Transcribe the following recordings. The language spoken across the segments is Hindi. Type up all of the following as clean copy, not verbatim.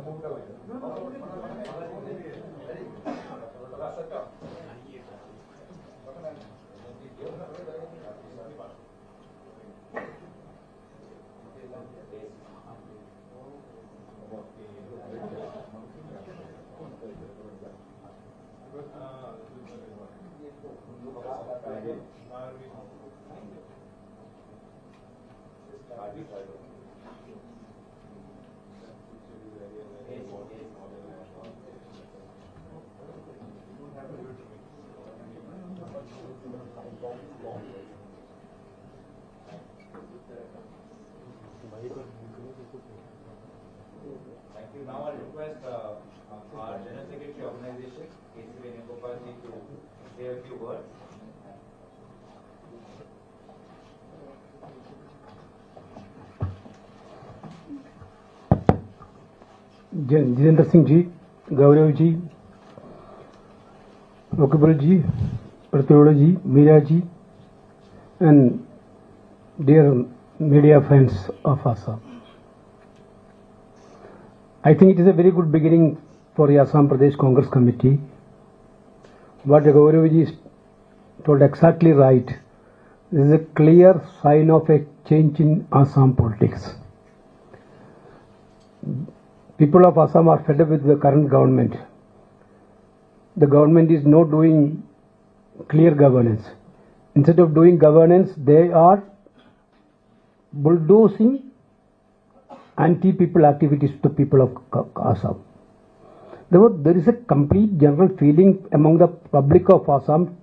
Thank you. Now I'll request our General Secretary Organization, KC Venugopal ji, to say a few words. Jitendra Singh ji, Gaurav ji, वकीबुल ji, प्रतिरोड़ा ji, Meera ji, and dear media friends of Assam. I think it is a very good beginning for the Assam Pradesh Congress Committee. What Gaurav ji told exactly right. This is a clear sign of a change in Assam politics. People of Assam are fed up with the current government. The government is not doing clear governance. Instead of doing governance, they are bulldozing anti-people activities to the people of Assam. There is a complete general feeling among the public of Assam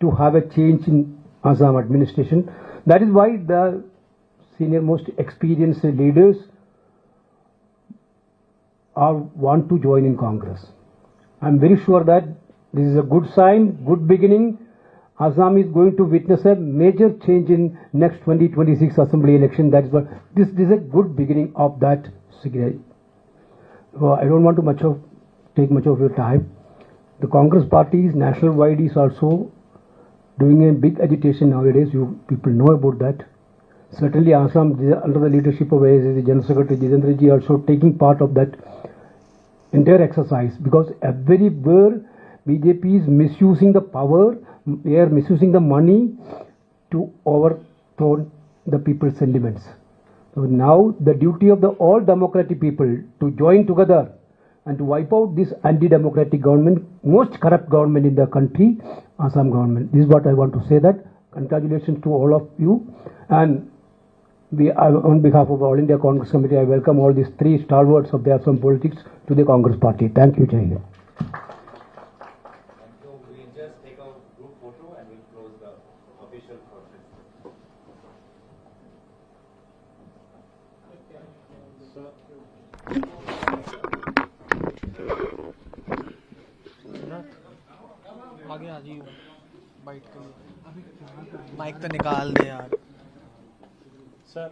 to have a change in Assam administration. That is why the senior most experienced leaders want to join in Congress. I am very sure that this is a good sign, good beginning. Assam is going to witness a major change in next 2026 assembly election. That is what this is a good beginning of that. I don't want to take much of your time. The Congress party is national wide is also doing a big agitation nowadays. You people know about that. Certainly Assam under the leadership of the General Secretary Jitendra ji also taking part of that entire exercise, because everywhere BJP is misusing the power, they are misusing the money to overthrow the people's sentiments. So now the duty of the all democratic people to join together and to wipe out this anti-democratic government, most corrupt government in the country, Assam government. This is what I want to say. That congratulations to all of you, and on behalf of All India Congress Committee, I welcome all these three stalwarts of the Assam politics to the Congress party. Thank you, Jai Hind. Thank you. We'll just take a group photo and we'll close the official process. आगे आ जाइए बाइट के लिए, माइक तो निकाल दे यार सर।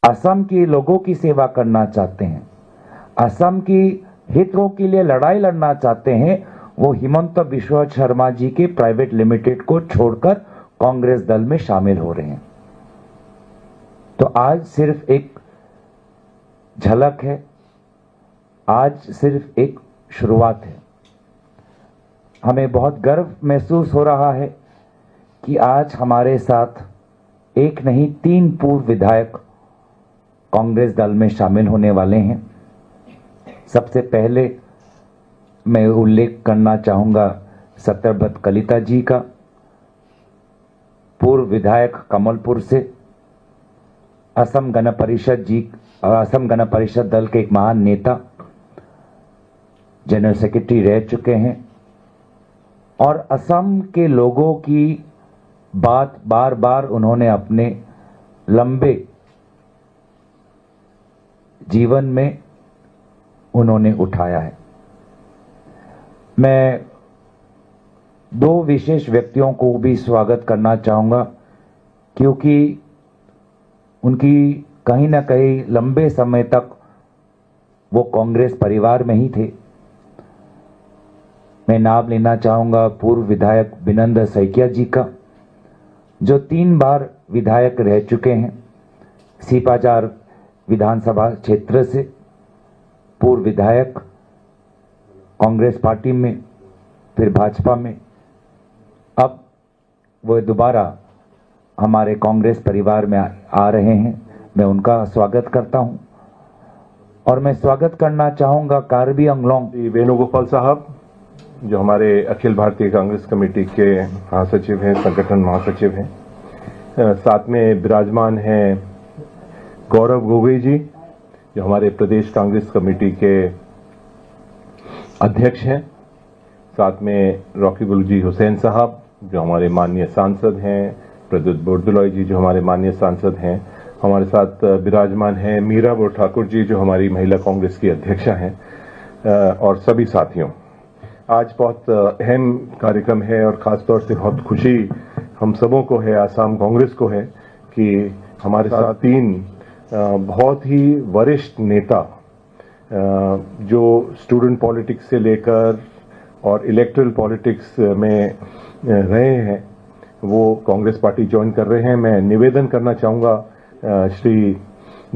असम के लोगों की सेवा करना चाहते हैं, असम की हितों के लिए लड़ाई लड़ना चाहते हैं, वो हिमंत बिश्वा शर्मा जी के प्राइवेट लिमिटेड को छोड़कर कांग्रेस दल में शामिल हो रहे हैं। तो आज सिर्फ एक झलक है, आज सिर्फ एक शुरुआत है। हमें बहुत गर्व महसूस हो रहा है कि आज हमारे साथ एक नहीं 3 पूर्व विधायक कांग्रेस दल में शामिल होने वाले हैं। सबसे पहले मैं उल्लेख करना चाहूंगा सत्यव्रत कलिता जी का, पूर्व विधायक कमलपुर से, असम गण परिषद दल के एक महान नेता, जनरल सेक्रेटरी रह चुके हैं और असम के लोगों की बात बार बार उन्होंने अपने लंबे जीवन में उन्होंने उठाया है। मैं दो विशेष व्यक्तियों को भी स्वागत करना चाहूँगा, क्योंकि उनकी कहीं ना कहीं लंबे समय तक वो कांग्रेस परिवार में ही थे। मैं नाम लेना चाहूँगा पूर्व विधायक बिनंद सैकिया जी का, जो 3 बार विधायक रह चुके हैं। सीपाचार विधानसभा क्षेत्र से पूर्व विधायक, कांग्रेस पार्टी में, फिर भाजपा में, अब वो दोबारा हमारे कांग्रेस परिवार में आ रहे हैं। मैं उनका स्वागत करता हूं। और मैं स्वागत करना चाहूंगा कार्बी अंगलोंग वेणुगोपाल साहब, जो हमारे अखिल भारतीय कांग्रेस कमेटी के महासचिव हैं, संगठन महासचिव हैं। साथ में विराजमान हैं गौरव गोगोई जी, जो हमारे प्रदेश कांग्रेस कमेटी के अध्यक्ष हैं। साथ में रॉकीबुल जी हुसैन साहब, जो हमारे माननीय सांसद हैं। प्रद्युत बोरदोलोई जी, जो हमारे माननीय सांसद हैं। हमारे साथ विराजमान हैं मीरा बोर ठाकुर जी, जो हमारी महिला कांग्रेस की अध्यक्षा हैं। और सभी साथियों, आज बहुत अहम कार्यक्रम है और खासतौर से बहुत खुशी हम सबों को है, आसाम कांग्रेस को है, कि हमारे साथ 3 बहुत ही वरिष्ठ नेता, जो स्टूडेंट पॉलिटिक्स से लेकर और इलेक्टोरल पॉलिटिक्स में रहे हैं, वो कांग्रेस पार्टी ज्वाइन कर रहे हैं। मैं निवेदन करना चाहूँगा श्री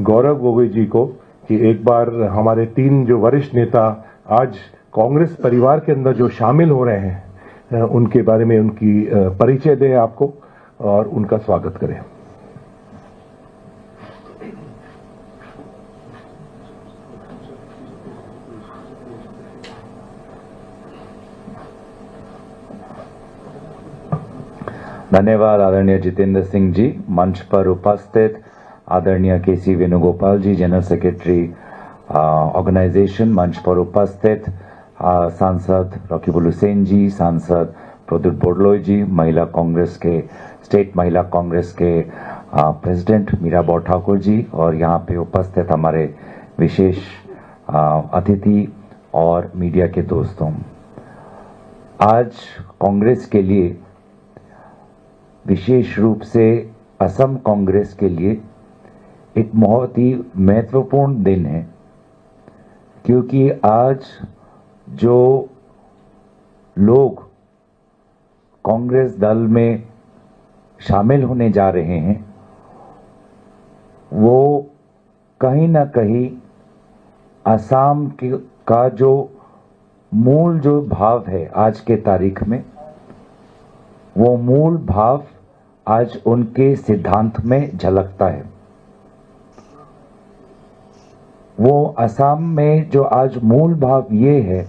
गौरव गोगोई जी को कि एक बार हमारे 3 जो वरिष्ठ नेता आज कांग्रेस परिवार के अंदर जो शामिल हो रहे हैं, उनके बारे में उनकी परिचय दें आपको और उनका स्वागत करें। धन्यवाद आदरणीय जितेंद्र सिंह जी। मंच पर उपस्थित आदरणीय केसी वेणुगोपाल जी, जनरल सेक्रेटरी ऑर्गेनाइजेशन, मंच पर उपस्थित सांसद रॉकीबुल हुसैन जी, सांसद प्रद्युत बोरदोलोई जी, महिला कांग्रेस के स्टेट महिला कांग्रेस के प्रेसिडेंट मीरा बोर ठाकुर जी, और यहाँ पे उपस्थित हमारे विशेष अतिथि और मीडिया के दोस्तों, आज कांग्रेस के लिए, विशेष रूप से असम कांग्रेस के लिए एक बहुत ही महत्वपूर्ण दिन है, क्योंकि आज जो लोग कांग्रेस दल में शामिल होने जा रहे हैं, वो कहीं ना कहीं असम का जो मूल जो भाव है आज के तारीख में, वो मूल भाव आज उनके सिद्धांत में झलकता है। वो असम में जो आज मूल भाव ये है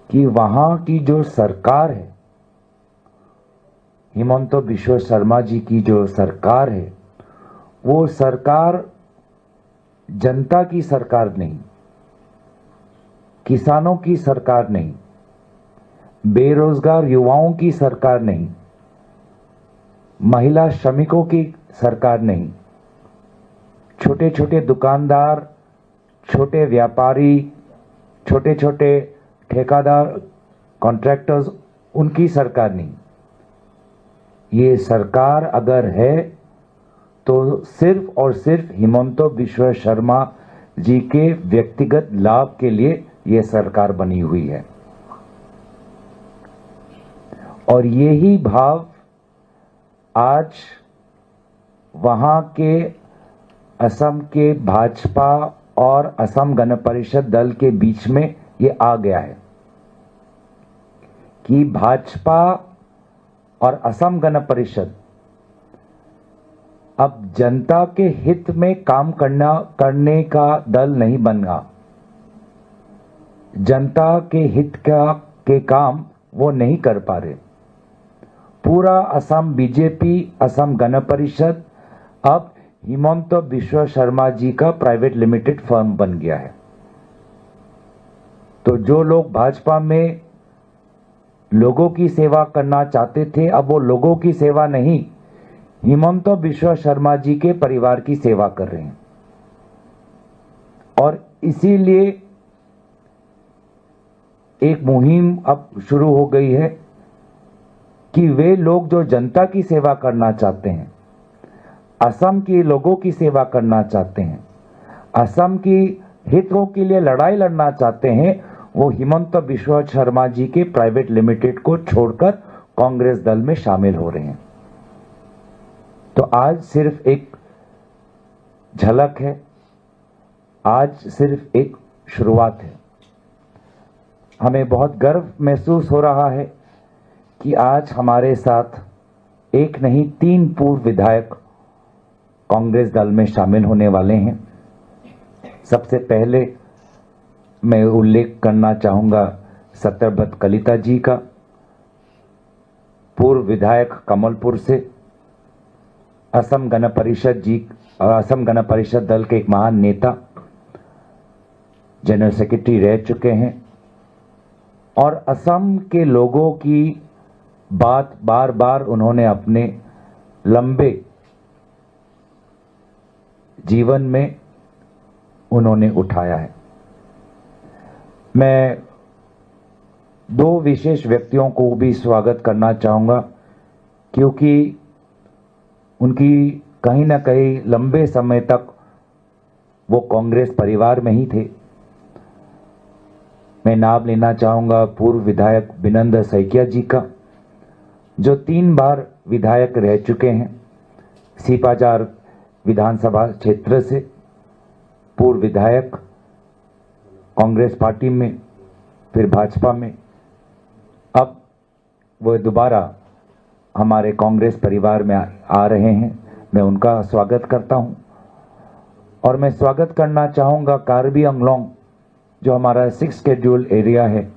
कि वहां की जो सरकार है, हिमंत बिश्व शर्मा जी की जो सरकार है, वो सरकार जनता की सरकार नहीं, किसानों की सरकार नहीं, बेरोजगार युवाओं की सरकार नहीं, महिला श्रमिकों की सरकार नहीं, छोटे छोटे दुकानदार, छोटे व्यापारी, छोटे छोटे ठेकेदार, कॉन्ट्रैक्टर्स, उनकी सरकार नहीं। ये सरकार अगर है तो सिर्फ और सिर्फ हिमंत बिश्व शर्मा जी के व्यक्तिगत लाभ के लिए ये सरकार बनी हुई है। और यही भाव आज वहां के असम के भाजपा और असम गण परिषद दल के बीच में ये आ गया है कि भाजपा और असम गण परिषद अब जनता के हित में काम करने का दल नहीं बना। जनता के हित के काम वो नहीं कर पा रहे। पूरा असम बीजेपी, असम गण परिषद अब हिमंत बिश्व शर्मा जी का प्राइवेट लिमिटेड फर्म बन गया है। तो जो लोग भाजपा में लोगों की सेवा करना चाहते थे, अब वो लोगों की सेवा नहीं, हिमंत बिश्व शर्मा जी के परिवार की सेवा कर रहे हैं। और इसीलिए एक मुहिम अब शुरू हो गई है कि वे लोग जो जनता की सेवा करना चाहते हैं, असम के लोगों की सेवा करना चाहते हैं, असम की हितों के लिए लड़ाई लड़ना चाहते हैं, वो हिमंत बिश्व शर्मा जी के प्राइवेट लिमिटेड को छोड़कर कांग्रेस दल में शामिल हो रहे हैं। तो आज सिर्फ एक झलक है, आज सिर्फ एक शुरुआत है। हमें बहुत गर्व महसूस हो रहा है कि आज हमारे साथ एक नहीं 3 पूर्व विधायक कांग्रेस दल में शामिल होने वाले हैं। सबसे पहले मैं उल्लेख करना चाहूंगा सत्यव्रत कलिता जी का, पूर्व विधायक कमलपुर से, असम गण परिषद दल के एक महान नेता, जनरल सेक्रेटरी रह चुके हैं और असम के लोगों की बात बार बार उन्होंने अपने लंबे जीवन में उन्होंने उठाया है। मैं 2 विशेष व्यक्तियों को भी स्वागत करना चाहूंगा क्योंकि उनकी कहीं ना कहीं लंबे समय तक वो कांग्रेस परिवार में ही थे। मैं नाम लेना चाहूंगा पूर्व विधायक बिनंद सैकिया जी का, जो 3 बार विधायक रह चुके हैं, सीपाजार विधानसभा क्षेत्र से पूर्व विधायक, कांग्रेस पार्टी में, फिर भाजपा में, अब वो दोबारा हमारे कांग्रेस परिवार में आ रहे हैं। मैं उनका स्वागत करता हूं और मैं स्वागत करना चाहूंगा कार्बी अंगलोंग, जो हमारा 6 शेड्यूल एरिया है,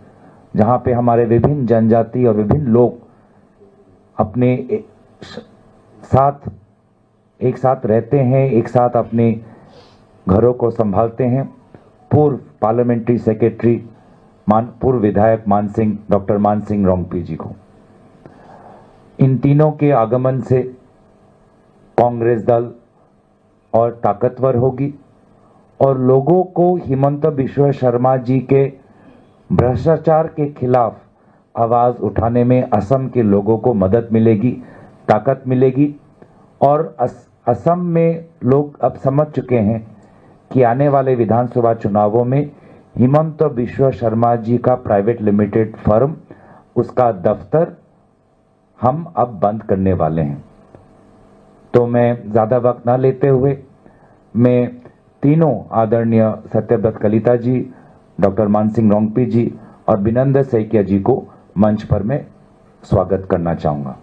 जहां पे हमारे विभिन्न जनजाति और विभिन्न लोग अपने एक साथ रहते हैं, एक साथ अपने घरों को संभालते हैं। पूर्व पार्लियामेंट्री सेक्रेटरी पूर्व विधायक डॉक्टर मान सिंह रोंगपी जी को। इन तीनों के आगमन से कांग्रेस दल और ताकतवर होगी और लोगों को हिमंत बिश्व शर्मा जी के भ्रष्टाचार के खिलाफ आवाज उठाने में असम के लोगों को मदद मिलेगी, ताकत मिलेगी। और असम में लोग अब समझ चुके हैं कि आने वाले विधानसभा चुनावों में हिमंत बिश्व शर्मा जी का प्राइवेट लिमिटेड फर्म, उसका दफ्तर हम अब बंद करने वाले हैं। तो मैं ज्यादा वक्त ना लेते हुए मैं तीनों आदरणीय सत्यव्रत कलिता जी, डॉक्टर मान सिंह रोंगपी जी और बिनंद सैकिया जी को मंच पर मैं स्वागत करना चाहूंगा।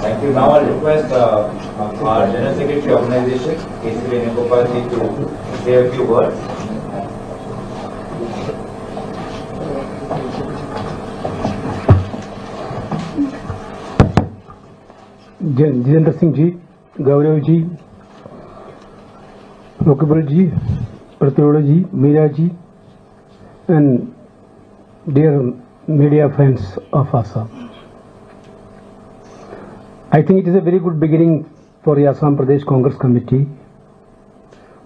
Thank you. Now I'll request our General Secretary Organization, KC Venugopal ji, to say a few words. Jitendra Singh ji, Gaurav ji, लोकेबल जी, प्रतिरोध ji, Meera ji, and dear media friends of Assam. I think it is a very good beginning for the Assam Pradesh Congress Committee.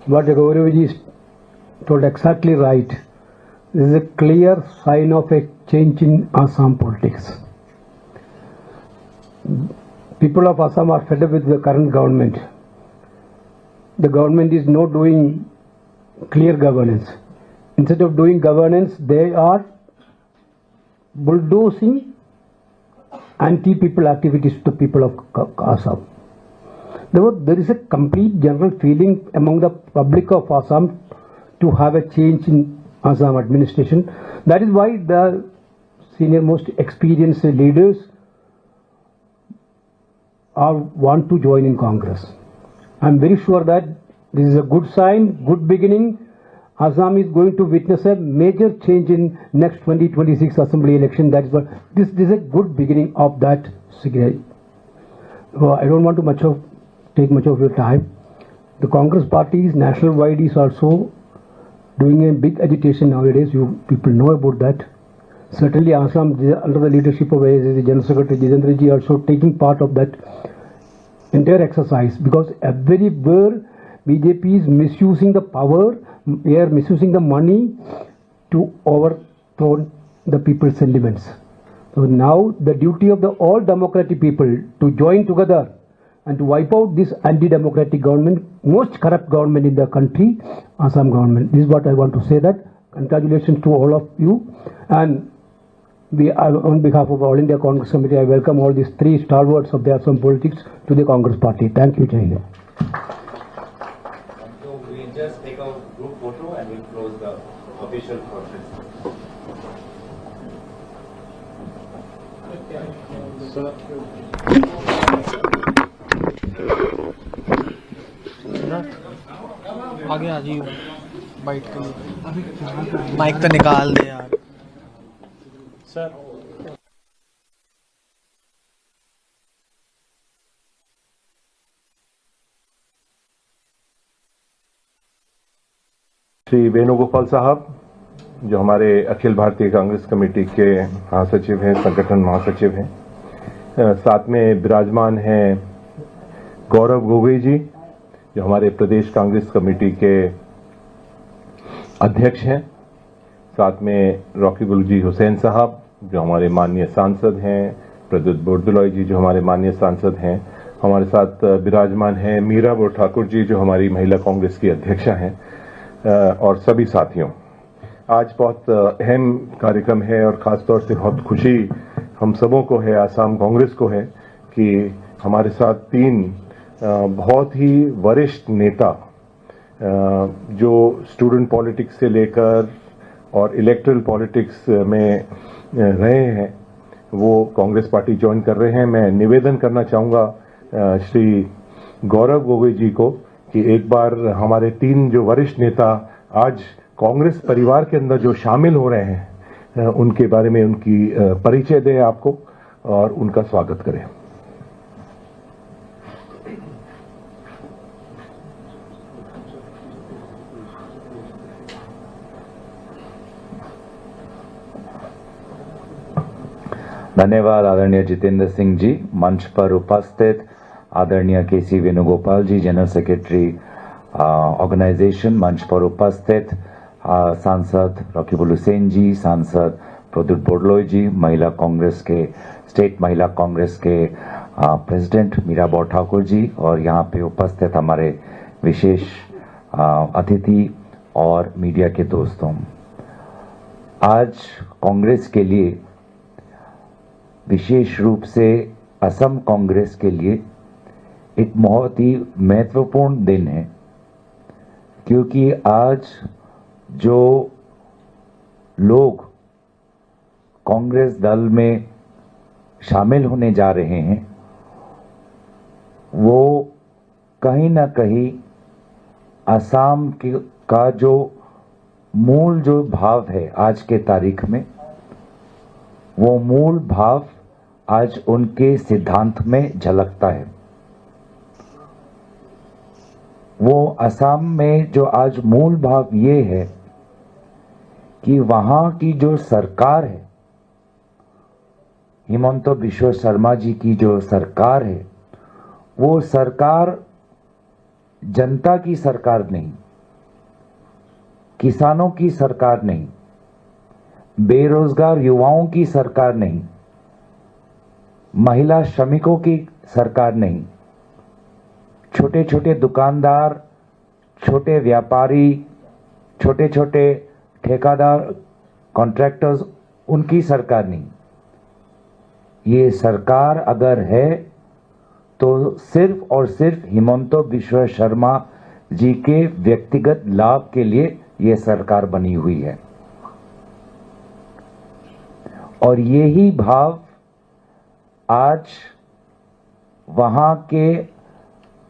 What Gaurav ji told exactly right. This is a clear sign of a change in Assam politics. People of Assam are fed up with the current government. The government is not doing clear governance. Instead of doing governance, they are bulldozing anti-people activities to people of Assam. There is a complete general feeling among the public of Assam to have a change in Assam administration. That is why the senior most experienced leaders want to join in Congress. I am very sure that this is a good sign, good beginning. Assam is going to witness a major change in next 2026 assembly election. That is what this is a good beginning of that. I don't want to take much of your time. The Congress party is national wide is also doing a big agitation nowadays. You people know about that. Certainly Assam, under the leadership of the General Secretary Jitendra ji, also taking part of that entire exercise, because everywhere BJP is misusing the power, they are misusing the money to overthrow the people's sentiments. So now the duty of the all democratic people to join together and to wipe out this anti-democratic government, most corrupt government in the country, Assam government. This is what I want to say. That congratulations to all of you, and on behalf of All India Congress Committee, I welcome all these three stalwarts of the Assam politics to the Congress party. Thank you, Jai Hind. So we'll just take a group photo and we'll close the official process. आगे आ जाइए बाइट के लिए। माइक तो निकाल दे यार सर। श्री वेणुगोपाल साहब, जो हमारे अखिल भारतीय कांग्रेस कमेटी के महासचिव हैं, संगठन महासचिव हैं, साथ में विराजमान हैं गौरव गोगोई जी, जो हमारे प्रदेश कांग्रेस कमेटी के अध्यक्ष हैं, साथ में रॉकीबुल जी हुसैन साहब, जो हमारे माननीय सांसद हैं, प्रद्युत बोरदोलोई जी, जो हमारे माननीय सांसद हैं, हमारे साथ विराजमान हैं मीरा ठाकुर जी, जो हमारी महिला कांग्रेस की अध्यक्षा हैं, और सभी साथियों। आज बहुत अहम कार्यक्रम है और ख़ास तौर से बहुत खुशी हम सबों को है, आसाम कांग्रेस को है, कि हमारे साथ तीन बहुत ही वरिष्ठ नेता जो स्टूडेंट पॉलिटिक्स से लेकर और इलेक्टरल पॉलिटिक्स में रहे हैं, वो कांग्रेस पार्टी ज्वाइन कर रहे हैं। मैं निवेदन करना चाहूँगा श्री गौरव गोगोई जी को कि एक बार हमारे तीन जो वरिष्ठ नेता आज कांग्रेस परिवार के अंदर जो शामिल हो रहे हैं, उनके बारे में उनकी परिचय दें आपको और उनका स्वागत करें। धन्यवाद आदरणीय जितेंद्र सिंह जी। मंच पर उपस्थित आदरणीय केसी वेणुगोपाल जी, जनरल सेक्रेटरी ऑर्गेनाइजेशन, मंच पर उपस्थित सांसद रॉकीबुल हुसैन जी, सांसद प्रद्युत बोरदोलोई जी, महिला कांग्रेस के स्टेट महिला कांग्रेस के प्रेसिडेंट मीरा ठाकुर जी, और यहाँ पे उपस्थित हमारे विशेष अतिथि और मीडिया के दोस्तों, आज कांग्रेस के लिए, विशेष रूप से असम कांग्रेस के लिए एक बहुत ही महत्वपूर्ण दिन है, क्योंकि आज जो लोग कांग्रेस दल में शामिल होने जा रहे हैं वो कहीं ना कहीं असम का जो मूल जो भाव है आज के तारीख में, वो मूल भाव आज उनके सिद्धांत में झलकता है। वो असम में जो आज मूल भाव ये है कि वहां की जो सरकार है, हिमंत बिश्व शर्मा जी की जो सरकार है, वो सरकार जनता की सरकार नहीं, किसानों की सरकार नहीं, बेरोजगार युवाओं की सरकार नहीं, महिला श्रमिकों की सरकार नहीं, छोटे छोटे दुकानदार, छोटे व्यापारी, छोटे छोटे ठेकेदार, कॉन्ट्रैक्टर्स, उनकी सरकार नहीं। ये सरकार अगर है तो सिर्फ और सिर्फ हिमंत बिश्व शर्मा जी के व्यक्तिगत लाभ के लिए ये सरकार बनी हुई है। और यही भाव आज वहां के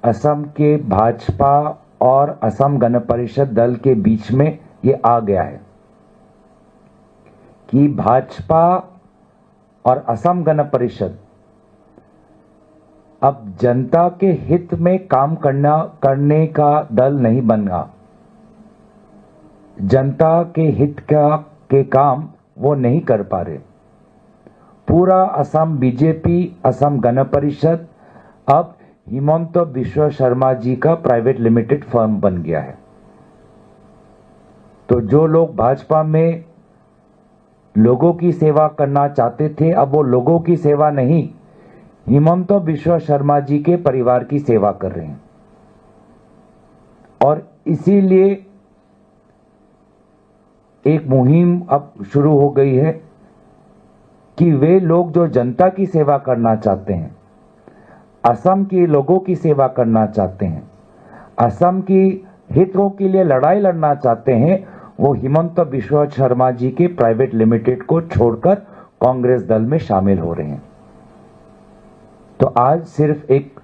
असम के भाजपा और असम गण परिषद दल के बीच में ये आ गया है कि भाजपा और असम गण परिषद अब जनता के हित में काम करने का दल नहीं बना। जनता के हित के काम वो नहीं कर पा रहे। पूरा असम बीजेपी, असम गण परिषद अब हिमंत बिश्व शर्मा जी का प्राइवेट लिमिटेड फर्म बन गया है। तो जो लोग भाजपा में लोगों की सेवा करना चाहते थे, अब वो लोगों की सेवा नहीं, हिमंत बिश्व शर्मा जी के परिवार की सेवा कर रहे हैं। और इसीलिए एक मुहिम अब शुरू हो गई है कि वे लोग जो जनता की सेवा करना चाहते हैं, असम के लोगों की सेवा करना चाहते हैं, असम की हितों के लिए लड़ाई लड़ना चाहते हैं, वो हिमंत बिश्व शर्मा जी के प्राइवेट लिमिटेड को छोड़कर कांग्रेस दल में शामिल हो रहे हैं। तो आज सिर्फ एक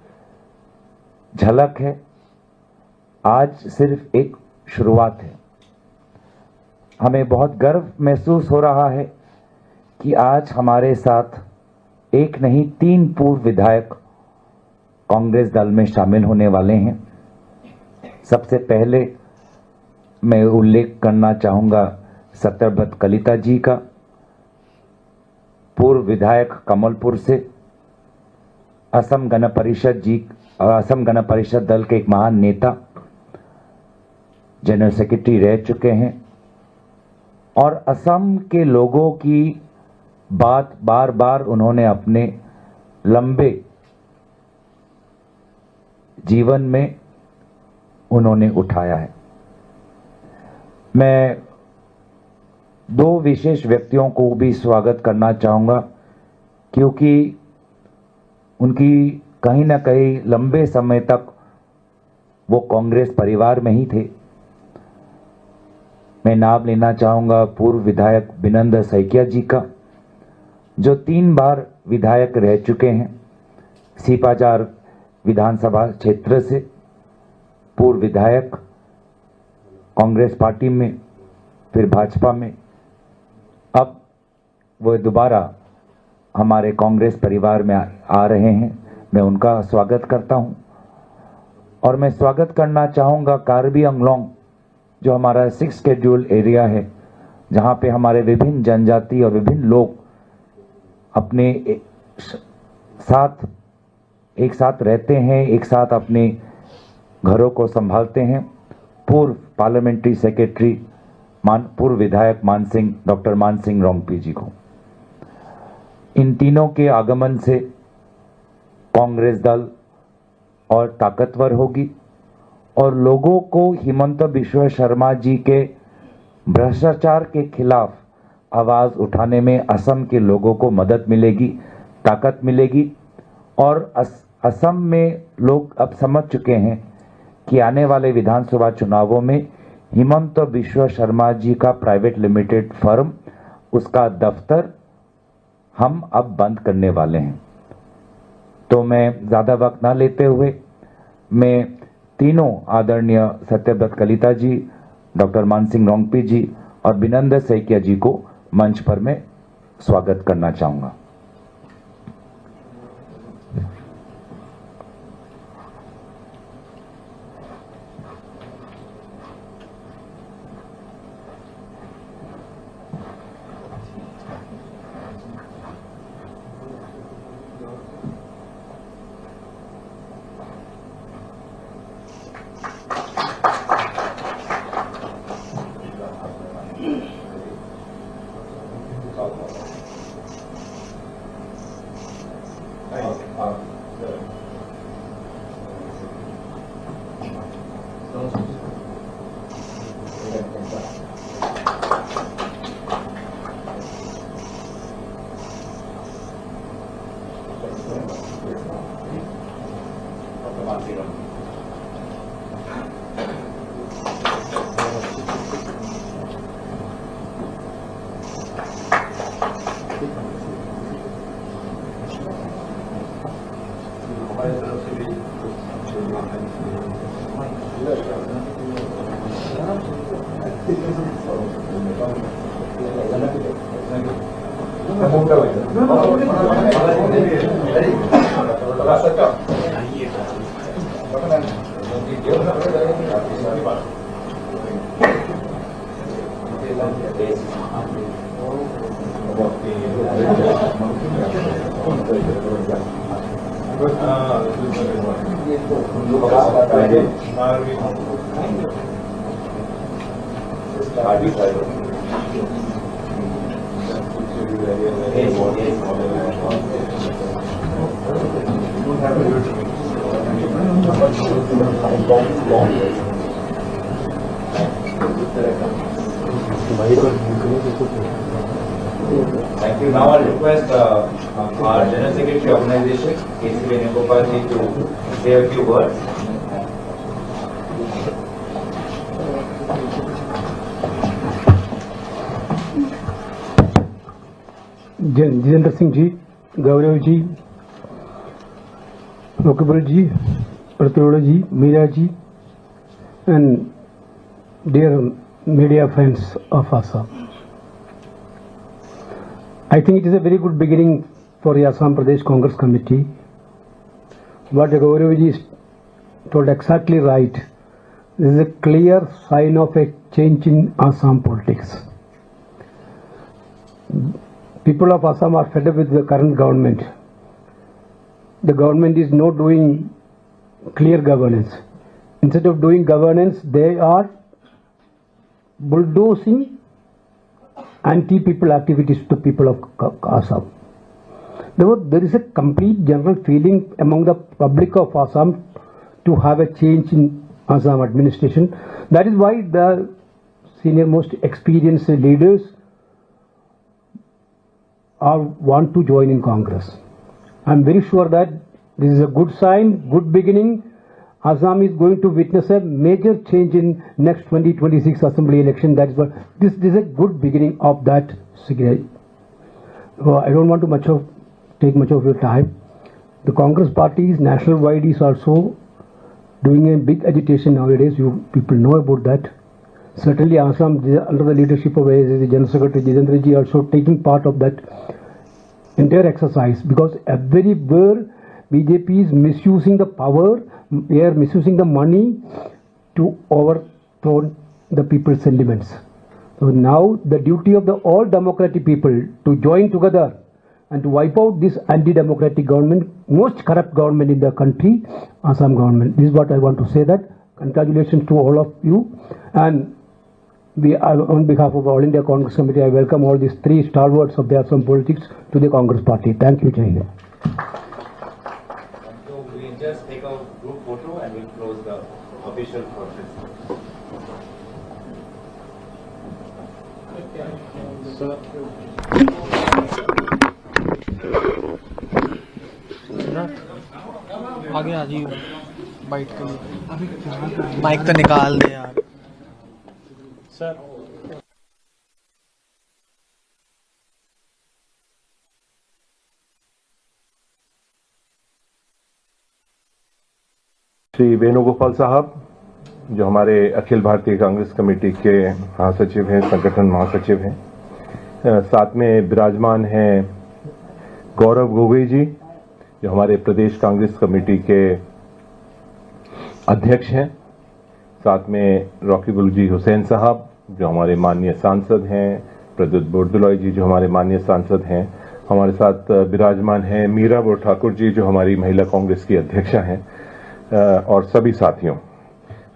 झलक है, आज सिर्फ एक शुरुआत है। हमें बहुत गर्व महसूस हो रहा है कि आज हमारे साथ एक नहीं 3 पूर्व विधायक कांग्रेस दल में शामिल होने वाले हैं। सबसे पहले मैं उल्लेख करना चाहूंगा सत्यव्रत कलिता जी का, पूर्व विधायक कमलपुर से, असम गण परिषद दल के एक महान नेता, जनरल सेक्रेटरी रह चुके हैं और असम के लोगों की बात बार बार उन्होंने अपने लंबे जीवन में उन्होंने उठाया है। मैं 2 विशेष व्यक्तियों को भी स्वागत करना चाहूंगा क्योंकि उनकी कहीं ना कहीं लंबे समय तक वो कांग्रेस परिवार में ही थे। मैं नाम लेना चाहूंगा पूर्व विधायक बिनंद सैकिया जी का, जो 3 बार विधायक रह चुके हैं, सीपाजार विधानसभा क्षेत्र से पूर्व विधायक, कांग्रेस पार्टी में, फिर भाजपा में, अब वो दोबारा हमारे कांग्रेस परिवार में आ रहे हैं। मैं उनका स्वागत करता हूं। और मैं स्वागत करना चाहूंगा कार्बी आंगलोंग, जो हमारा 6 शेड्यूल एरिया है, जहां पे हमारे विभिन्न जनजाति और विभिन्न लोग अपने एक साथ रहते हैं, एक साथ अपने घरों को संभालते हैं। पूर्व पार्लियामेंट्री सेक्रेटरी पूर्व विधायक डॉक्टर मान सिंह रोंगपी जी को। इन तीनों के आगमन से कांग्रेस दल और ताकतवर होगी और लोगों को हिमंत बिश्व शर्मा जी के भ्रष्टाचार के खिलाफ आवाज उठाने में असम के लोगों को मदद मिलेगी, ताकत मिलेगी। और असम में लोग अब समझ चुके हैं कि आने वाले विधानसभा चुनावों में हिमंत बिश्व शर्मा जी का प्राइवेट लिमिटेड फर्म, उसका दफ्तर हम अब बंद करने वाले हैं। तो मैं ज़्यादा वक्त ना लेते हुए मैं तीनों आदरणीय सत्यव्रत कलिता जी, डॉक्टर मानसिंह रोंगपी जी और बिनंदर सैकिया जी को मंच पर मैं स्वागत करना चाहूँगा। Thank you. Now I'll request our General Secretary Organization, KC Venugopal ji, to say a few words. Jitendra Singh ji, Gaurav ji, Lokabal ji, Pratyoda ji, Meera ji, and dear media friends of Assam. I think it is a very good beginning for the Assam Pradesh Congress Committee. What Gaurav ji told exactly right. This is a clear sign of a change in Assam politics. People of Assam are fed up with the current government. The government is not doing clear governance. Instead of doing governance, they are bulldozing anti-people activities to people of Assam. Therefore, there is a complete general feeling among the public of Assam to have a change in Assam administration. That is why the senior most experienced leaders want to join in Congress. I am very sure that this is a good sign, good beginning. Assam is going to witness a major change in next 2026 assembly election. That is what this is a good beginning of that. I don't want to take much of your time. The Congress party is national wide is also doing a big agitation nowadays. You people know about that. Certainly Assam, under the leadership of the General Secretary Jitendra ji, also taking part of that entire exercise, because everywhere BJP is misusing the power, they are misusing the money to overthrow the people's sentiments. So now the duty of the all democratic people to join together and to wipe out this anti-democratic government, most corrupt government in the country, Assam government. This is what I want to say. That congratulations to all of you, and on behalf of All India Congress Committee, I welcome all these three stalwarts of the Assam politics to the Congress party. Thank you, Jai Hind. So we'll just take a group photo and we'll close the official process. आगे आ जाइए बाइट के लिए। माइक तो निकाल दे यार सर। श्री वेणुगोपाल साहब जो हमारे अखिल भारतीय कांग्रेस कमेटी के महासचिव हैं, संगठन महासचिव हैं। साथ में विराजमान हैं गौरव गोगोई जी जो हमारे प्रदेश कांग्रेस कमेटी के अध्यक्ष हैं। साथ में रॉकी गुलजी हुसैन साहब जो हमारे माननीय सांसद हैं, प्रद्युत बोरदोलोई जी जो हमारे माननीय सांसद हैं। हमारे साथ विराजमान हैं मीरा ठाकुर जी जो हमारी महिला कांग्रेस की अध्यक्षा हैं, और सभी साथियों।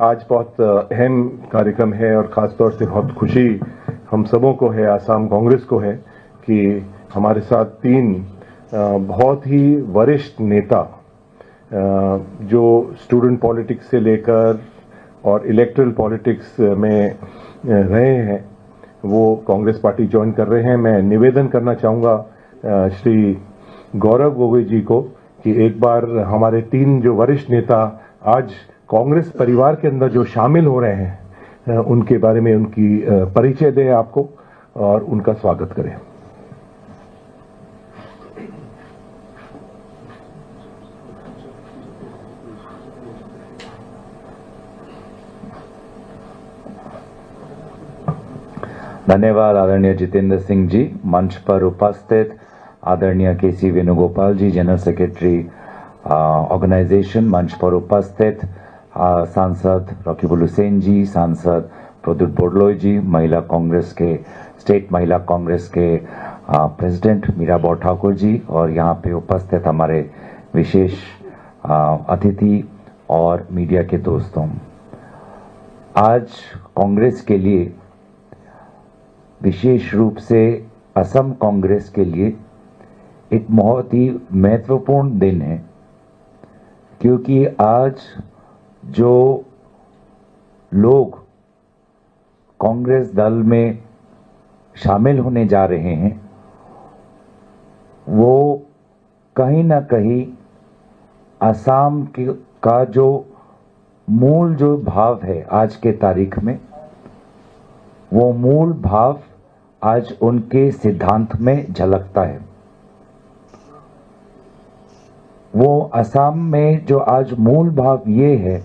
आज बहुत अहम कार्यक्रम है और ख़ास तौर से बहुत खुशी हम सबों को है, आसाम कांग्रेस को है कि हमारे साथ तीन बहुत ही वरिष्ठ नेता जो स्टूडेंट पॉलिटिक्स से लेकर और इलेक्टरल पॉलिटिक्स में रहे हैं वो कांग्रेस पार्टी ज्वाइन कर रहे हैं। मैं निवेदन करना चाहूँगा श्री गौरव गोगोई जी को कि एक बार हमारे तीन जो वरिष्ठ नेता आज कांग्रेस परिवार के अंदर जो शामिल हो रहे हैं उनके बारे में उनकी परिचय दें आपको और उनका स्वागत करें। धन्यवाद आदरणीय जितेंद्र सिंह जी। मंच पर उपस्थित आदरणीय केसी वेणुगोपाल जी जनरल सेक्रेटरी ऑर्गेनाइजेशन, मंच पर उपस्थित सांसद रॉकीबुल हुसैन जी, सांसद प्रद्युत बोरदोलोई जी, महिला कांग्रेस के स्टेट महिला कांग्रेस के प्रेसिडेंट मीरा ठाकुर जी, और यहाँ पे उपस्थित हमारे विशेष अतिथि और मीडिया के दोस्तों। आज कांग्रेस के लिए, विशेष रूप से असम कांग्रेस के लिए एक बहुत ही महत्वपूर्ण दिन है, क्योंकि आज जो लोग कांग्रेस दल में शामिल होने जा रहे हैं वो कहीं ना कहीं असम का जो मूल जो भाव है आज के तारीख में, वो मूल भाव आज उनके सिद्धांत में झलकता है। वो असम में जो आज मूल भाव ये है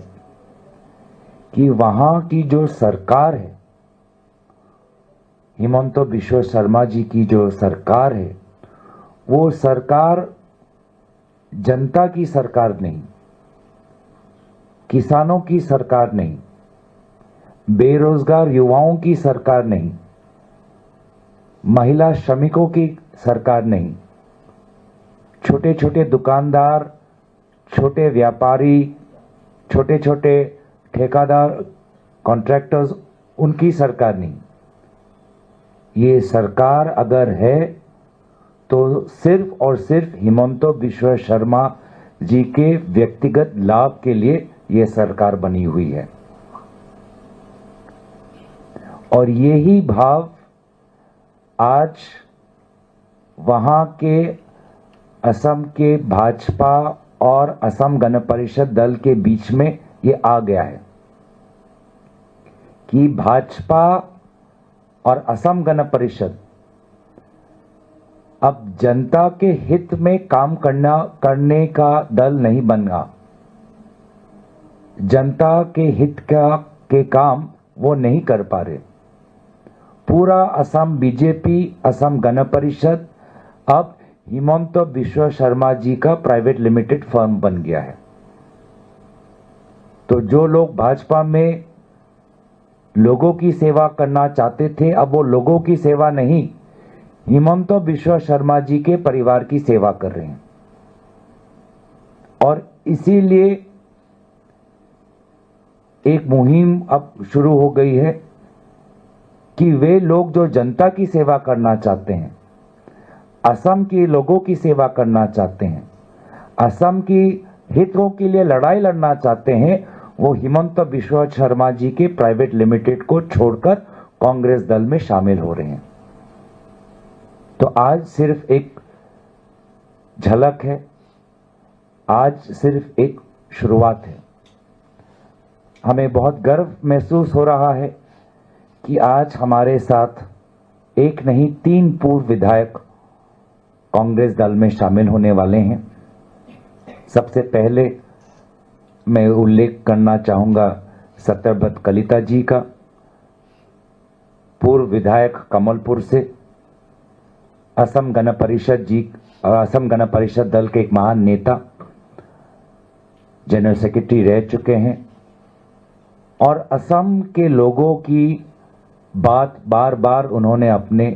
कि वहाँ की जो सरकार है, हिमंत बिश्व शर्मा जी की जो सरकार है, वो सरकार जनता की सरकार नहीं, किसानों की सरकार नहीं, बेरोजगार युवाओं की सरकार नहीं, महिला श्रमिकों की सरकार नहीं, छोटे छोटे दुकानदार, छोटे व्यापारी, छोटे छोटे ठेकेदार, कॉन्ट्रैक्टर्स, उनकी सरकार नहीं। ये सरकार अगर है तो सिर्फ और सिर्फ हिमंत बिश्व शर्मा जी के व्यक्तिगत लाभ के लिए ये सरकार बनी हुई है। और यही भाव आज वहाँ के असम के भाजपा और असम गण परिषद दल के बीच में ये आ गया है कि भाजपा और असम गण परिषद अब जनता के हित में काम करने का दल नहीं बना। जनता के हित के काम वो नहीं कर पा रहे। पूरा असम बीजेपी, असम गण परिषद अब हिमंत बिश्व शर्मा जी का प्राइवेट लिमिटेड फर्म बन गया है। तो जो लोग भाजपा में लोगों की सेवा करना चाहते थे, अब वो लोगों की सेवा नहीं, हिमंत बिश्व शर्मा जी के परिवार की सेवा कर रहे हैं। और इसीलिए एक मुहिम अब शुरू हो गई है कि वे लोग जो जनता की सेवा करना चाहते हैं, असम के लोगों की सेवा करना चाहते हैं, असम की हितों के लिए लड़ाई लड़ना चाहते हैं, वो हिमंत बिश्व शर्मा जी के प्राइवेट लिमिटेड को छोड़कर कांग्रेस दल में शामिल हो रहे हैं। तो आज सिर्फ एक झलक है, आज सिर्फ एक शुरुआत है। हमें बहुत गर्व महसूस हो रहा है कि आज हमारे साथ एक नहीं 3 पूर्व विधायक कांग्रेस दल में शामिल होने वाले हैं। सबसे पहले मैं उल्लेख करना चाहूँगा सत्यव्रत कलिता जी का, पूर्व विधायक कमलपुर से, असम गण परिषद दल के एक महान नेता, जनरल सेक्रेटरी रह चुके हैं और असम के लोगों की बात बार बार उन्होंने अपने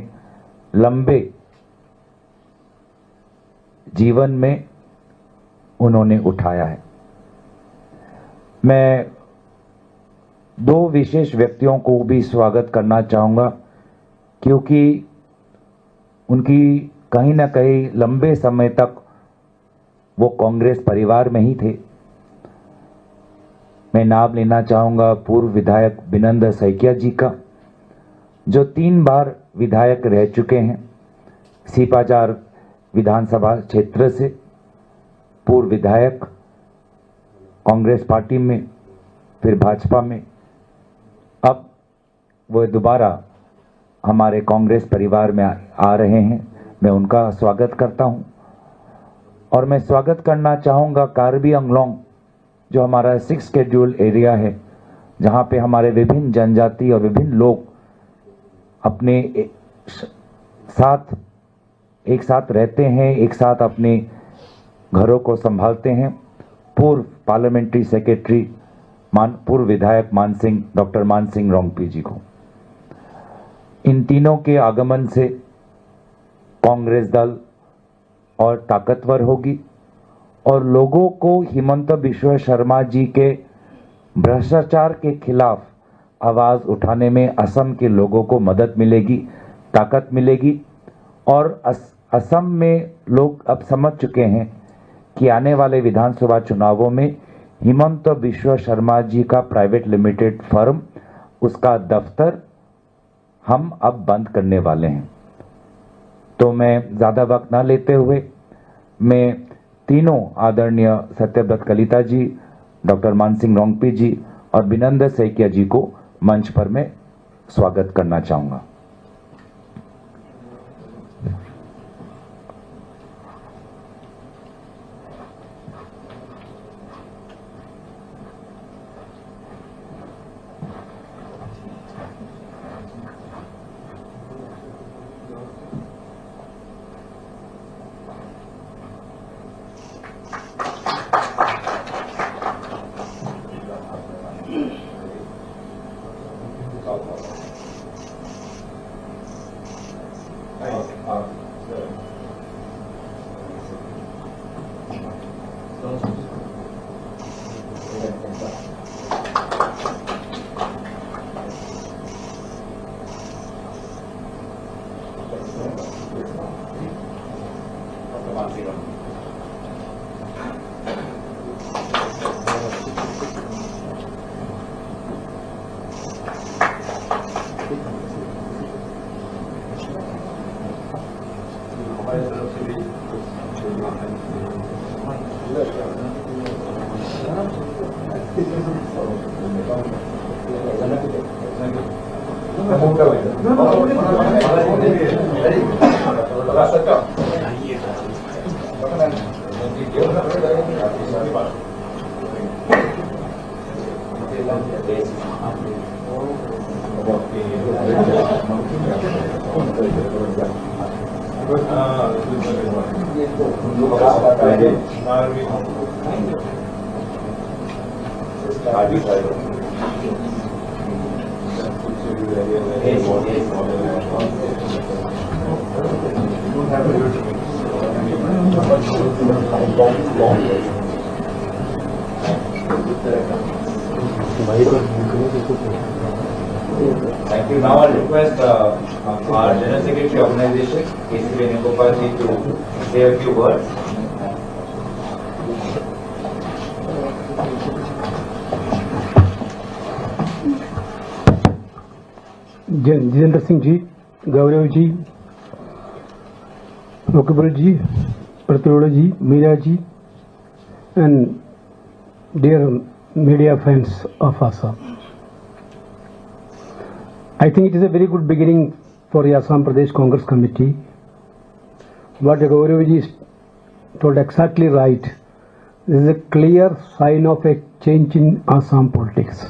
लंबे जीवन में उन्होंने उठाया है। मैं दो विशेष व्यक्तियों को भी स्वागत करना चाहूँगा, क्योंकि उनकी कहीं ना कहीं लंबे समय तक वो कांग्रेस परिवार में ही थे। मैं नाम लेना चाहूँगा पूर्व विधायक बिनंद सैकिया जी का, जो 3 बार विधायक रह चुके हैं, सीपाजार विधानसभा क्षेत्र से पूर्व विधायक, कांग्रेस पार्टी में, फिर भाजपा में, अब वो दोबारा हमारे कांग्रेस परिवार में आ रहे हैं। मैं उनका स्वागत करता हूं और मैं स्वागत करना चाहूँगा कार्बी आंगलोंग, जो हमारा 6 शेड्यूल एरिया है, जहाँ पे हमारे विभिन्न जनजाति और विभिन्न लोग अपने एक साथ रहते हैं, एक साथ अपने घरों को संभालते हैं। पूर्व पार्लियामेंट्री सेक्रेटरी पूर्व विधायक डॉक्टर मान सिंह रोंगपी जी को, इन तीनों के आगमन से कांग्रेस दल और ताकतवर होगी और लोगों को हिमंत बिश्व शर्मा जी के भ्रष्टाचार के खिलाफ आवाज उठाने में असम के लोगों को मदद मिलेगी, ताकत मिलेगी। और असम में लोग अब समझ चुके हैं कि आने वाले विधानसभा चुनावों में हिमंत बिश्व शर्मा जी का प्राइवेट लिमिटेड फर्म, उसका दफ्तर हम अब बंद करने वाले हैं। तो मैं ज़्यादा वक्त ना लेते हुए मैं तीनों आदरणीय सत्यव्रत कलिता जी, डॉक्टर मान सिंह रोंगपी जी और बिनंद सैकिया जी को मंच पर मैं स्वागत करना चाहूँगा। Thank you. Now I'll request our General Secretary Organization, KC Venugopal ji, to say a few words. Jitendra Singh ji, Gaurav जी, रोकेबल जी, प्रतिरोध ji, Meera ji, and dear media friends of Assam. I think it is a very good beginning for the Assam Pradesh Congress Committee. What Gaurav ji told exactly right. this is a clear sign of a change in Assam politics.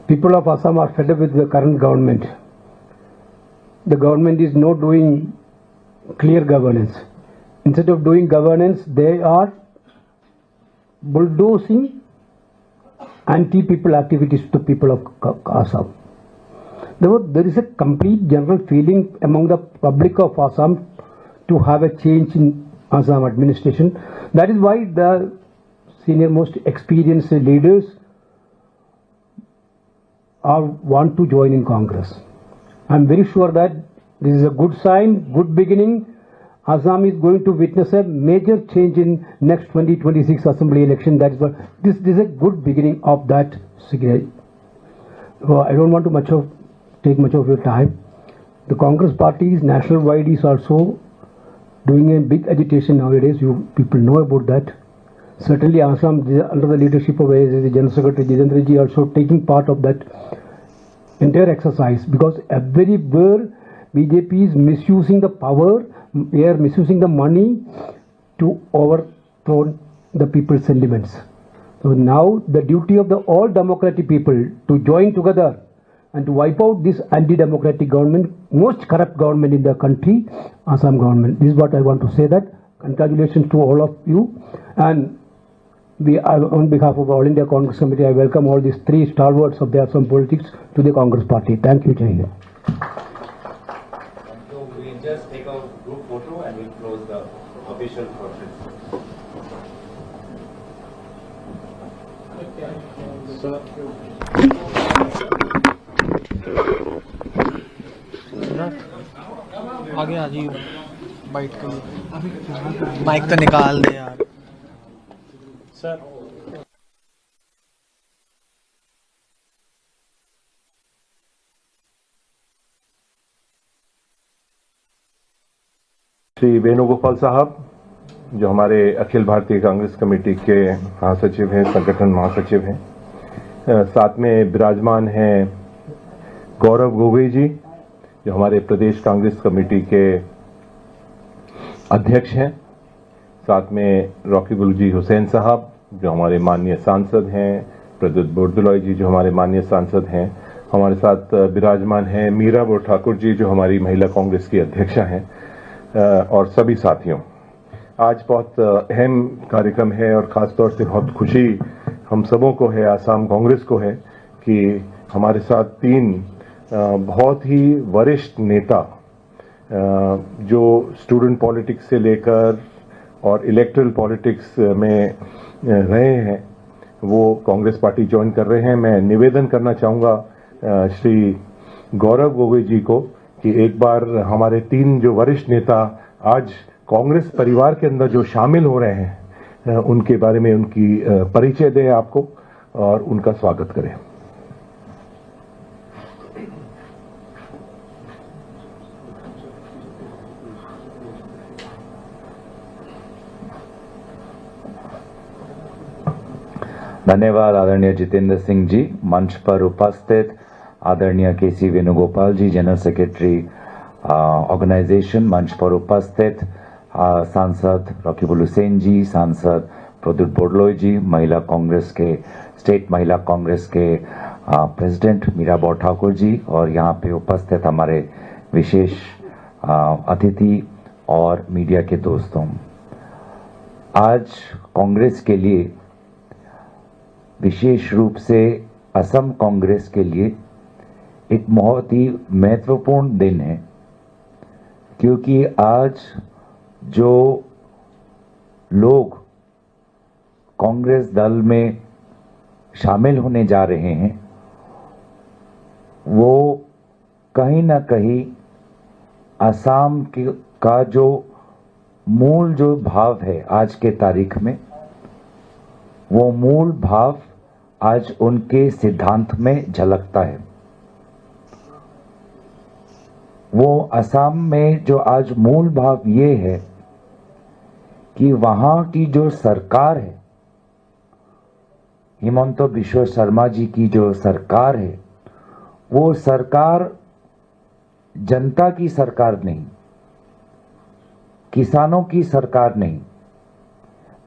People of Assam are fed up with the current government. The government is not doing clear governance. Instead of doing governance, they are bulldozing anti-people activities to the people of Assam. Therefore, there is a complete general feeling among the public of Assam to have a change in Assam administration. That is why the senior most experienced leaders want to join in Congress. I am very sure that this is a good sign, good beginning. Assam is going to witness a major change in next 2026 assembly election. That is what this is a good beginning of that. I don't want to take much of your time. The Congress party's national wide is also doing a big agitation nowadays. You people know about that. Certainly, Assam under the leadership of the General Secretary Jitendra ji also taking part of that entire exercise, because everywhere BJP is misusing the power. They are misusing the money to overthrow the people's sentiments. So now the duty of the all democratic people to join together and to wipe out this anti-democratic government, most corrupt government in the country, Assam government. This is what I want to say. That congratulations to all of you, and on behalf of All India Congress Committee, I welcome all these three stalwarts of the Assam politics to the Congress party. Thank you, Jai Hind. So we'll just take a group photo and we'll close the official process. आगे आ जाइए बाइट के लिए। माइक तो निकाल दे यार सर। श्री वेणुगोपाल साहब, जो हमारे अखिल भारतीय कांग्रेस कमेटी के महासचिव हैं, संगठन महासचिव हैं, साथ में विराजमान हैं गौरव गोगोई जी, जो हमारे प्रदेश कांग्रेस कमेटी के अध्यक्ष हैं, साथ में रॉकी गुलूजी हुसैन साहब, जो हमारे माननीय सांसद हैं, प्रद्युत बोरदोलोई जी, जो हमारे माननीय सांसद हैं, हमारे साथ विराजमान हैं मीरा बोर ठाकुर जी, जो हमारी महिला कांग्रेस की अध्यक्षा हैं, और सभी साथियों। आज बहुत अहम कार्यक्रम है और खासतौर से बहुत खुशी हम सबों को है, आसाम कांग्रेस को है, कि हमारे साथ तीन बहुत ही वरिष्ठ नेता जो स्टूडेंट पॉलिटिक्स से लेकर और इलेक्टरल पॉलिटिक्स में रहे हैं, वो कांग्रेस पार्टी ज्वाइन कर रहे हैं। मैं निवेदन करना चाहूँगा श्री गौरव गोगोई जी को कि एक बार हमारे तीन जो वरिष्ठ नेता आज कांग्रेस परिवार के अंदर जो शामिल हो रहे हैं, उनके बारे में उनकी परिचय दें आपको और उनका स्वागत करें। धन्यवाद आदरणीय जितेंद्र सिंह जी। मंच पर उपस्थित आदरणीय केसी वेणुगोपाल जी, जनरल सेक्रेटरी ऑर्गेनाइजेशन, मंच पर उपस्थित सांसद रॉकीबुल हुसैन जी, सांसद प्रद्युत बोरदोलोई जी, महिला कांग्रेस के स्टेट महिला कांग्रेस के प्रेसिडेंट मीरा बोर ठाकुर जी, और यहाँ पे उपस्थित हमारे विशेष अतिथि और मीडिया के दोस्तों, आज कांग्रेस के लिए, विशेष रूप से असम कांग्रेस के लिए एक बहुत ही महत्वपूर्ण दिन है, क्योंकि आज जो लोग कांग्रेस दल में शामिल होने जा रहे हैं, वो कहीं ना कहीं असम का जो मूल जो भाव है आज के तारीख में, वो मूल भाव आज उनके सिद्धांत में झलकता है। वो असम में जो आज मूल भाव ये है कि वहां की जो सरकार है, हिमंत बिश्व शर्मा जी की जो सरकार है, वो सरकार जनता की सरकार नहीं, किसानों की सरकार नहीं,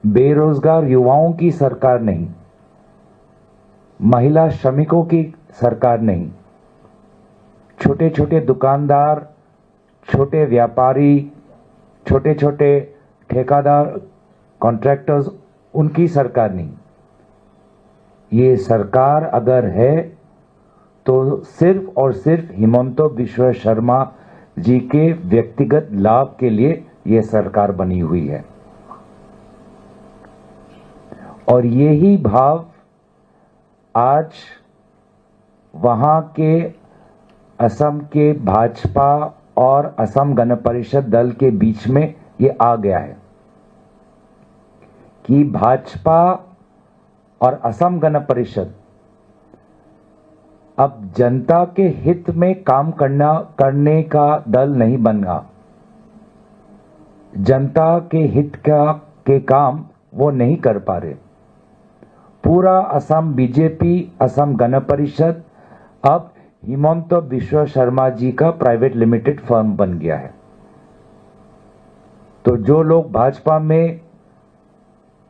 बेरोजगार युवाओं की सरकार नहीं, महिला श्रमिकों की सरकार नहीं, छोटे छोटे दुकानदार, छोटे व्यापारी, छोटे छोटे ठेकेदार, कॉन्ट्रैक्टर्स, उनकी सरकार नहीं। ये सरकार अगर है तो सिर्फ और सिर्फ हिमंत बिश्व शर्मा जी के व्यक्तिगत लाभ के लिए ये सरकार बनी हुई है। और यही भाव आज वहां के असम के भाजपा और असम गण परिषद दल के बीच में ये आ गया है कि भाजपा और असम गण परिषद अब जनता के हित में काम करने का दल नहीं बना। जनता के हित के काम वो नहीं कर पा रहे। पूरा असम बीजेपी, असम गण परिषद अब हिमंत बिश्व शर्मा जी का प्राइवेट लिमिटेड फर्म बन गया है। तो जो लोग भाजपा में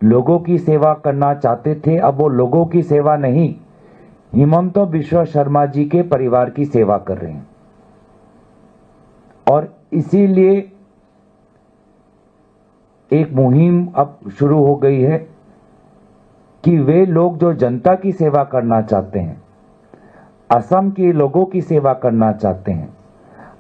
लोगों की सेवा करना चाहते थे, अब वो लोगों की सेवा नहीं, हिमंत बिश्व शर्मा जी के परिवार की सेवा कर रहे हैं। और इसीलिए एक मुहिम अब शुरू हो गई है कि वे लोग जो जनता की सेवा करना चाहते हैं, असम के लोगों की सेवा करना चाहते हैं,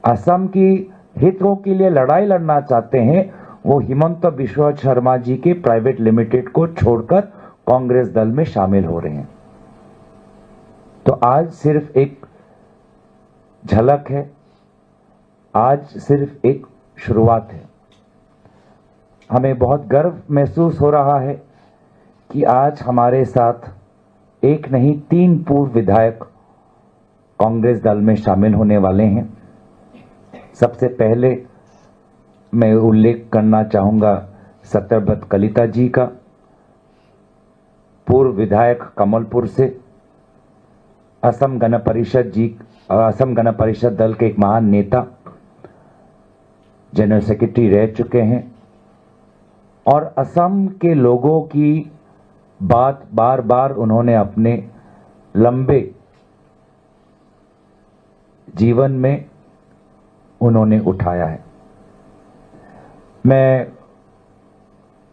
असम की हितों के लिए लड़ाई लड़ना चाहते हैं, वो हिमंत बिश्व शर्मा जी के प्राइवेट लिमिटेड को छोड़कर कांग्रेस दल में शामिल हो रहे हैं। तो आज सिर्फ एक झलक है, आज सिर्फ एक शुरुआत है। हमें बहुत गर्व महसूस हो रहा है कि आज हमारे साथ एक नहीं 3 पूर्व विधायक कांग्रेस दल में शामिल होने वाले हैं। सबसे पहले मैं उल्लेख करना चाहूंगा सत्यव्रत कलिता जी का, पूर्व विधायक कमलपुर से, असम गण परिषद दल के एक महान नेता, जनरल सेक्रेटरी रह चुके हैं और असम के लोगों की बात बार बार उन्होंने अपने लंबे जीवन में उन्होंने उठाया है। मैं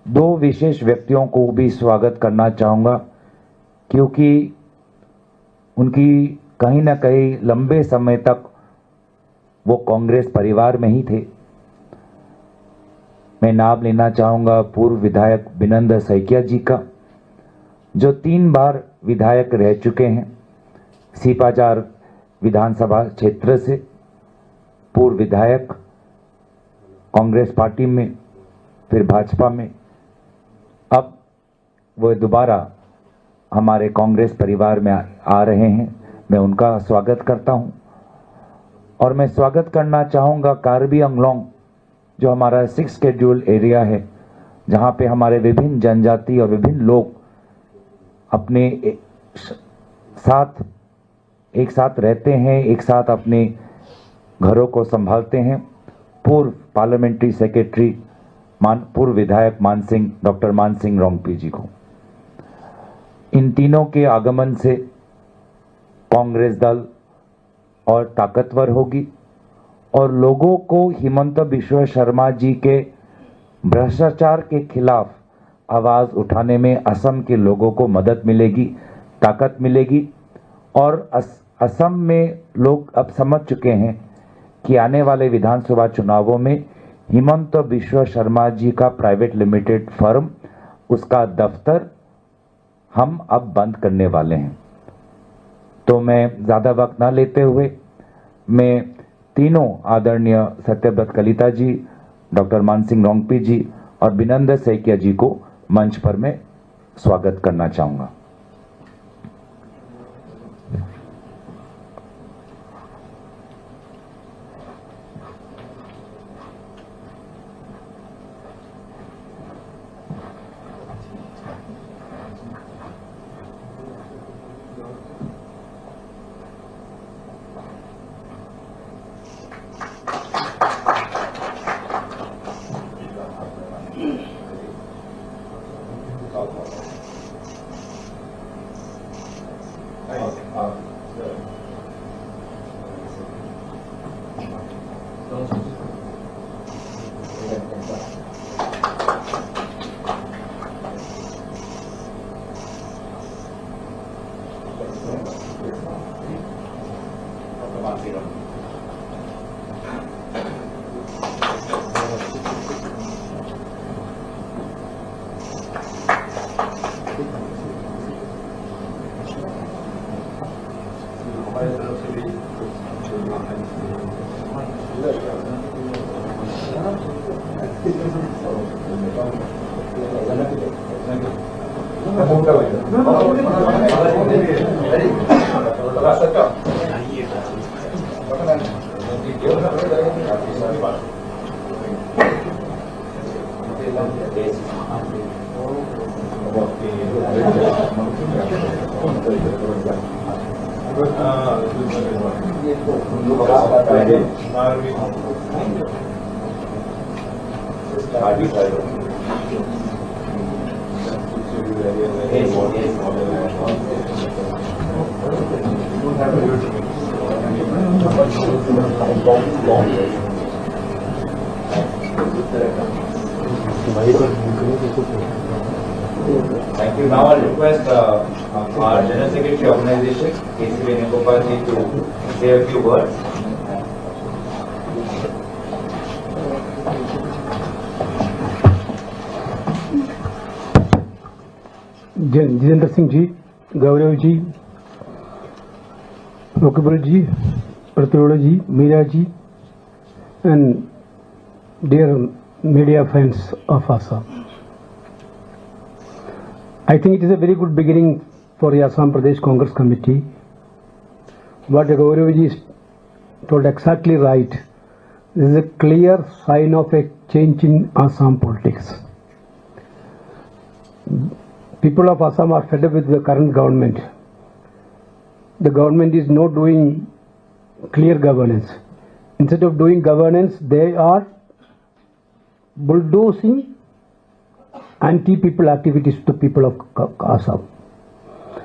2 विशेष व्यक्तियों को भी स्वागत करना चाहूंगा क्योंकि उनकी कहीं ना कहीं लंबे समय तक वो कांग्रेस परिवार में ही थे। मैं नाम लेना चाहूंगा पूर्व विधायक बिनंद सैकिया जी का, जो 3 बार विधायक रह चुके हैं, सीपाजार विधानसभा क्षेत्र से पूर्व विधायक, कांग्रेस पार्टी में, फिर भाजपा में, अब वो दोबारा हमारे कांग्रेस परिवार में आ रहे हैं। मैं उनका स्वागत करता हूं। और मैं स्वागत करना चाहूंगा कार्बी अंगलोंग, जो हमारा 6 शेड्यूल एरिया है, जहां पे हमारे विभिन्न जनजाति और विभिन्न लोग अपने एक साथ रहते हैं, एक साथ अपने घरों को संभालते हैं। पूर्व पार्लियामेंट्री सेक्रेटरी पूर्व विधायक डॉक्टर मान सिंह रोंगपी जी को। इन तीनों के आगमन से कांग्रेस दल और ताकतवर होगी और लोगों को हिमंत बिश्व शर्मा जी के भ्रष्टाचार के खिलाफ आवाज उठाने में असम के लोगों को मदद मिलेगी, ताकत मिलेगी। और असम में लोग अब समझ चुके हैं कि आने वाले विधानसभा चुनावों में हिमंत बिश्व शर्मा जी का प्राइवेट लिमिटेड फर्म, उसका दफ्तर हम अब बंद करने वाले हैं। तो मैं ज्यादा वक्त ना लेते हुए मैं तीनों आदरणीय सत्यव्रत कलिता जी, डॉक्टर मान सिंह रोंगपी जी और बिनंद सैकिया जी को मंच पर मैं स्वागत करना चाहूंगा। Thank you. Now I'll request our General Secretary Organization, KC Venugopal ji, to say a few words. Jitendra Singh ji, Gaurav ji, रॉकीबुल ji, प्रतिरोड़ा ji, Meera ji, and dear media friends of Assam. I think it is a very good beginning for the Assam Pradesh Congress Committee. What Gaurav ji told exactly right. This is a clear sign of a change in Assam politics. People of Assam are fed up with the current government. The government is not doing clear governance. Instead of doing governance, they are bulldozing anti-people activities to people of Assam.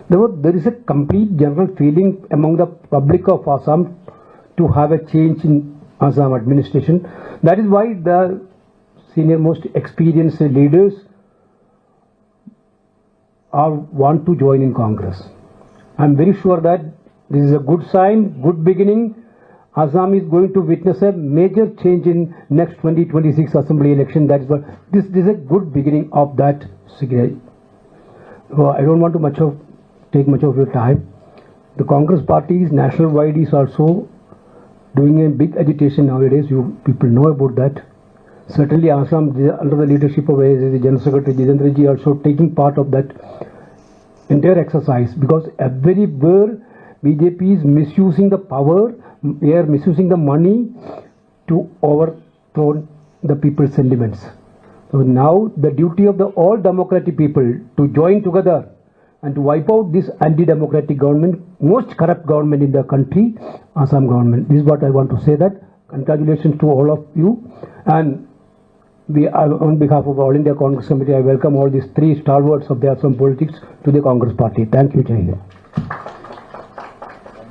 Therefore, there is a complete general feeling among the public of Assam to have a change in Assam administration. That is why the senior most experienced leaders want to join in Congress. I am very sure that this is a good sign, good beginning. Assam is going to witness a major change in next 2026 assembly election. That is what this is a good beginning of that. I don't want to take much of your time. The Congress party is national wide is also doing a big agitation nowadays. You people know about that. Certainly Assam, under the leadership of the General Secretary Jitendra ji, also taking part of that entire exercise, because everywhere BJP is misusing the power, they are misusing the money to overthrow the people's sentiments. So now the duty of the all democratic people to join together and to wipe out this anti-democratic government, most corrupt government in the country, Assam government. This is what I want to say. That congratulations to all of you, and on behalf of All India Congress Committee, I welcome all these three stalwarts of the Assam politics to the Congress party. Thank you, Jai Hind.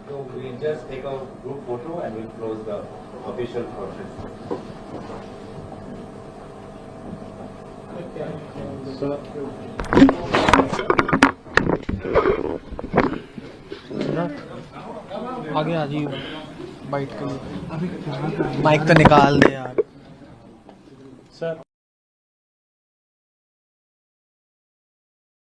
So we'll just take a group photo and we'll close the official process. आगे आ जाइए बाइट के लिए। माइक तो निकाल दे यार। सर